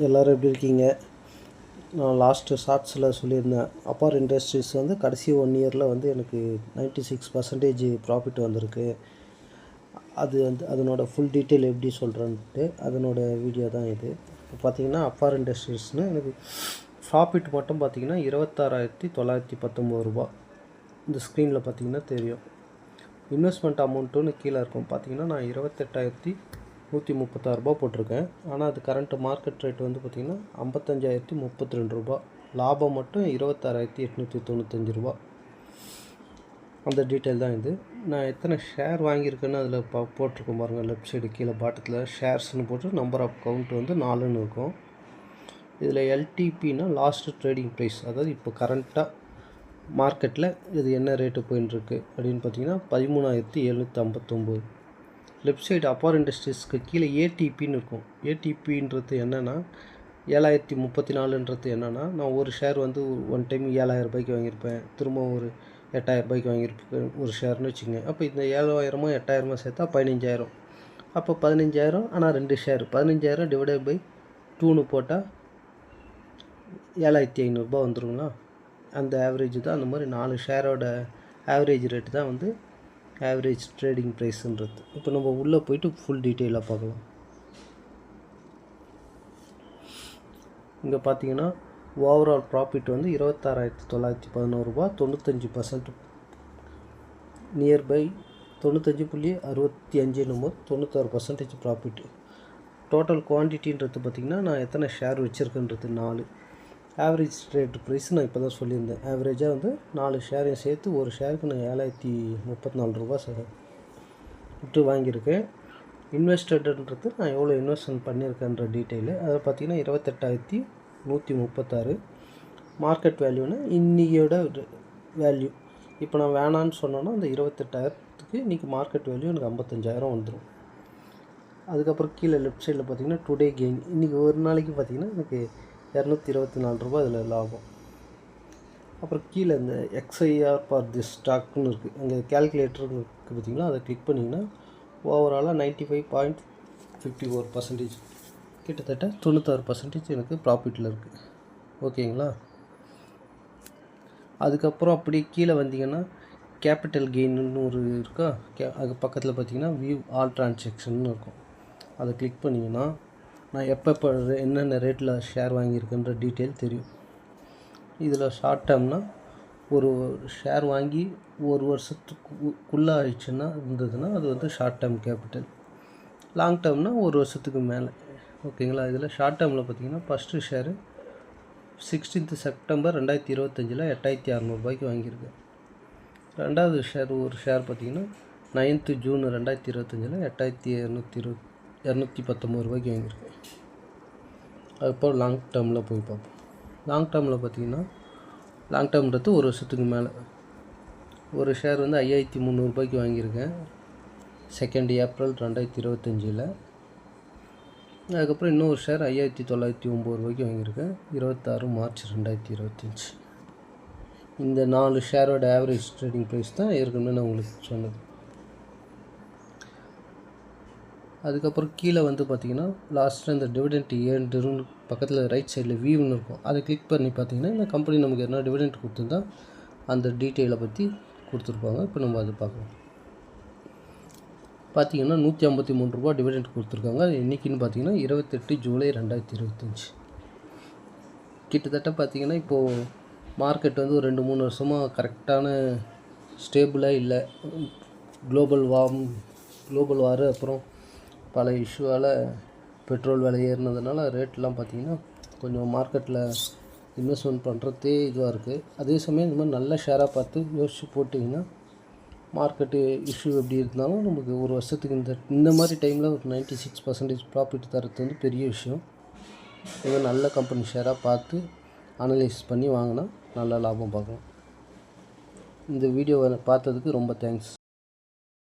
எல்லோரும் எப்படி இருக்கீங்க? நான் லாஸ்ட்டு ஷார்ட்ஸில் சொல்லியிருந்தேன், அப்பார் இண்டஸ்ட்ரீஸ் வந்து கடைசி 1 இயரில் வந்து எனக்கு 96% ப்ராஃபிட் வந்திருக்கு. அது வந்து அதனோட ஃபுல் டீட்டெயில் எப்படி சொல்கிறேன்ட்டு அதனோட வீடியோ தான் இது. இப்போ பார்த்தீங்கன்னா அப்பார் இண்டஸ்ட்ரீஸ்னு எனக்கு ப்ராஃபிட் மட்டும் பார்த்தீங்கன்னா 26,919 ரூபா. இந்த ஸ்க்ரீனில் பார்த்தீங்கன்னா தெரியும். இன்வெஸ்ட்மெண்ட் அமௌண்ட்டுன்னு கீழே இருக்கும். பார்த்தீங்கன்னா நான் 28,136 ரூபா போட்டிருக்கேன். ஆனால் அது கரண்ட் மார்க்கெட் ரேட் வந்து பார்த்திங்கன்னா 55,032 ரூபா. லாபம் மட்டும் 26,895 ரூபா. அந்த டீட்டெயில் தான் இது. நான் எத்தனை ஷேர் வாங்கியிருக்கேன்னு அதில் போட்டிருக்கேன் பாருங்கள். லெஃப்ட் சைடு கீழே பாட்டத்தில் ஷேர்ஸ்னு போட்டு நம்பர் ஆஃப் கவுண்ட் வந்து 4ன்னு இருக்கும். இதில் எல்டிபின்னா லாஸ்ட்டு ட்ரேடிங் ப்ரைஸ், அதாவது இப்போ கரண்ட்டாக மார்க்கெட்டில் இது என்ன ரேட்டு போயின்ட்டுருக்கு அப்படின்னு பார்த்தீங்கன்னா 13,759. லெஃப்ட் சைடு அப்பார் இண்டஸ்ட்ரீஸ்க்கு கீழே ஏடிபின்னு இருக்கும். ஏடிபின்றது என்னென்னா 7,034ன்றது என்னென்னா, நான் ஒரு ஷேர் வந்து ஒன் டைம் 7,000 ரூபாய்க்கு வாங்கியிருப்பேன், திரும்ப ஒரு 8,000 ரூபாய்க்கு வாங்கியிருப்பேன் ஒரு ஷேர்னு வச்சுக்கோங்க. அப்போ இந்த 7,000மோ 8,000மோ சேர்த்தா 15,000. அப்போ 15,000 ஆனால் 2 ஷேர் 15,000 டிவைடட் பை 2ன்னு போட்டால் 7,500 ரூபா வந்துருங்களா? அந்த ஆவரேஜ் தான். அந்த மாதிரி 4 ஷேரோட ஆவரேஜ் ரேட்டு தான் வந்து ஆவரேஜ் ட்ரேடிங் ப்ரைஸுன்றது. இப்போ நம்ம உள்ளே போய்ட்டு ஃபுல் டீட்டெயிலாக பார்க்கலாம். இங்கே பார்த்தீங்கன்னா ஓவரால் ப்ராஃபிட் வந்து 26,911 ரூபா. 95% நியர்பை 95.65 என்னமோ 96% ப்ராஃபிட். டோட்டல் குவான்டிட்டின்றது பார்த்திங்கன்னா நான் எத்தனை ஷேர் வச்சுருக்கேன்றது 4. ஆவரேஜ் ரேட் ப்ரைஸ் நான் இப்போ தான் சொல்லியிருந்தேன். ஆவரேஜாக வந்து 4 ஷேரையும் சேர்த்து ஒரு ஷேருக்கு நான் 7,034 ரூபா விட்டு வாங்கியிருக்கேன். இன்வெஸ்டடுன்றது நான் எவ்வளோ இன்வெஸ்ட்மெண்ட் பண்ணியிருக்கேன்ற டீட்டெயிலு அதை பார்த்திங்கன்னா 28,136. மார்க்கெட் வேல்யூனா இன்றைக்கியோட வேல்யூ. இப்போ நான் வேணான்னு சொன்னோன்னா அந்த 28,000க்கு இன்றைக்கி மார்க்கெட் வேல்யூ எனக்கு 55,000 வந்துடும். அதுக்கப்புறம் கீழே லெஃப்ட் சைடில் பார்த்திங்கன்னா டுடே கெயின். இன்றைக்கி ஒரு நாளைக்கு பார்த்திங்கன்னா எனக்கு 224 ரூபா இதில் லாபம். அப்புறம் கீழே இந்த எக்ஸ்ஐஆர் ஃபார் திஸ் ஸ்டாக்னு இருக்குது. அங்கே கேல்குலேட்டர் இருக்குது பார்த்திங்களா, அதை கிளிக் பண்ணிங்கன்னா ஓவராலாக 95.54%, கிட்டத்தட்ட 96% எனக்கு ப்ராஃபிட்டில் இருக்குது. ஓகேங்களா? அதுக்கப்புறம் அப்படியே கீழே வந்தீங்கன்னா கேபிட்டல் கெயின்னு ஒரு இருக்கா, அது பக்கத்தில் பார்த்திங்கன்னா வியூ ஆல் ட்ரான்சாக்ஷன்னு இருக்கும். அதை கிளிக் பண்ணிங்கன்னா நான் எப்போ என்னென்ன ரேட்டில் ஷேர் வாங்கியிருக்கேன்ற டீட்டெயில் தெரியும். இதில் ஷார்ட் டேர்ம்னால் ஒரு ஷேர் வாங்கி ஒரு வருஷத்துக்குள்ளே ஆயிடுச்சுன்னா இருந்ததுன்னா அது வந்து ஷார்ட் டேர்ம் கேபிட்டல். லாங் டேர்ம்னால் ஒரு வருஷத்துக்கு மேலே. ஓகேங்களா? இதில் ஷார்ட் டேர்மில் பார்த்திங்கன்னா ஃபஸ்ட்டு ஷேரு 16th செப்டம்பர் 2025 8,600 ரூபாய்க்கு வாங்கியிருக்கேன். ரெண்டாவது ஷேர் ஒரு ஷேர் பார்த்திங்கன்னா 9th ஜூன் 2025 8,219 ரூபாய்க்கு வாங்கியிருக்கேன். அதுக்கப்புறம் லாங் டேர்மில் போய் பார்ப்போம். லாங் டேர்மில் பார்த்திங்கன்னா லாங் டேர்ம்ன்றது ஒரு வருஷத்துக்கு மேலே. ஒரு ஷேர் வந்து 5,300 ரூபாய்க்கு வாங்கியிருக்கேன் 2 ஏப்ரல் 2025. அதுக்கப்புறம் இன்னொரு ஷேர் 5,909 ரூபாய்க்கு வாங்கியிருக்கேன் 26 மார்ச் 2025. இந்த 4 ஷேரோட ஆவரேஜ் ட்ரேடிங் ப்ரைஸ் தான் ஏற்கனவே நான் உங்களுக்கு சொன்னது. அதுக்கப்புறம் கீழே வந்து பார்த்திங்கன்னா லாஸ்ட்டில் இந்த டிவிடெண்ட் ஏர்ன்டுன்னு பக்கத்தில் ரைட் சைடில் வியூன்னு இருக்கும். அதை கிளிக் பண்ணி பார்த்திங்கன்னா இந்த கம்பெனி நமக்கு என்ன டிவிடெண்ட் கொடுத்துருந்தா அந்த டீட்டெயிலை பற்றி கொடுத்துருப்பாங்க. இப்போ நம்ம அதை பார்க்கலாம். பார்த்திங்கன்னா 153 ரூபா டிவிடெண்ட் கொடுத்துருக்காங்க. அது என்றைக்கின்னு பார்த்திங்கன்னா 28 ஜூலை 2025. கிட்டத்தட்ட பார்த்திங்கன்னா இப்போது மார்க்கெட் வந்து ஒரு 2-3 வருஷமாக கரெக்டான ஸ்டேபிளாக இல்லை. குளோபல் வார் அப்புறம் பல இஷ்யூவால் பெட்ரோல் விலை ஏறினதுனால ரேட்லாம் பார்த்திங்கன்னா கொஞ்சம் மார்க்கெட்டில் இன்வெஸ்ட்மெண்ட் பண்ணுறதே இதுவாக இருக்குது. அதே சமயம் இந்த மாதிரி நல்ல ஷேராக பார்த்து யோசித்து போட்டிங்கன்னா மார்க்கெட்டு இஷ்யூ எப்படி இருந்தாலும் நமக்கு ஒரு வருஷத்துக்கு இந்த மாதிரி டைமில் ஒரு 96% ப்ராஃபிட் தரது வந்து பெரிய விஷயம். இது நல்ல கம்பெனி ஷேராக பார்த்து அனலைஸ் பண்ணி வாங்கினா நல்ல லாபம் பார்க்கலாம். இந்த வீடியோவை பார்த்ததுக்கு ரொம்ப தேங்க்ஸ்.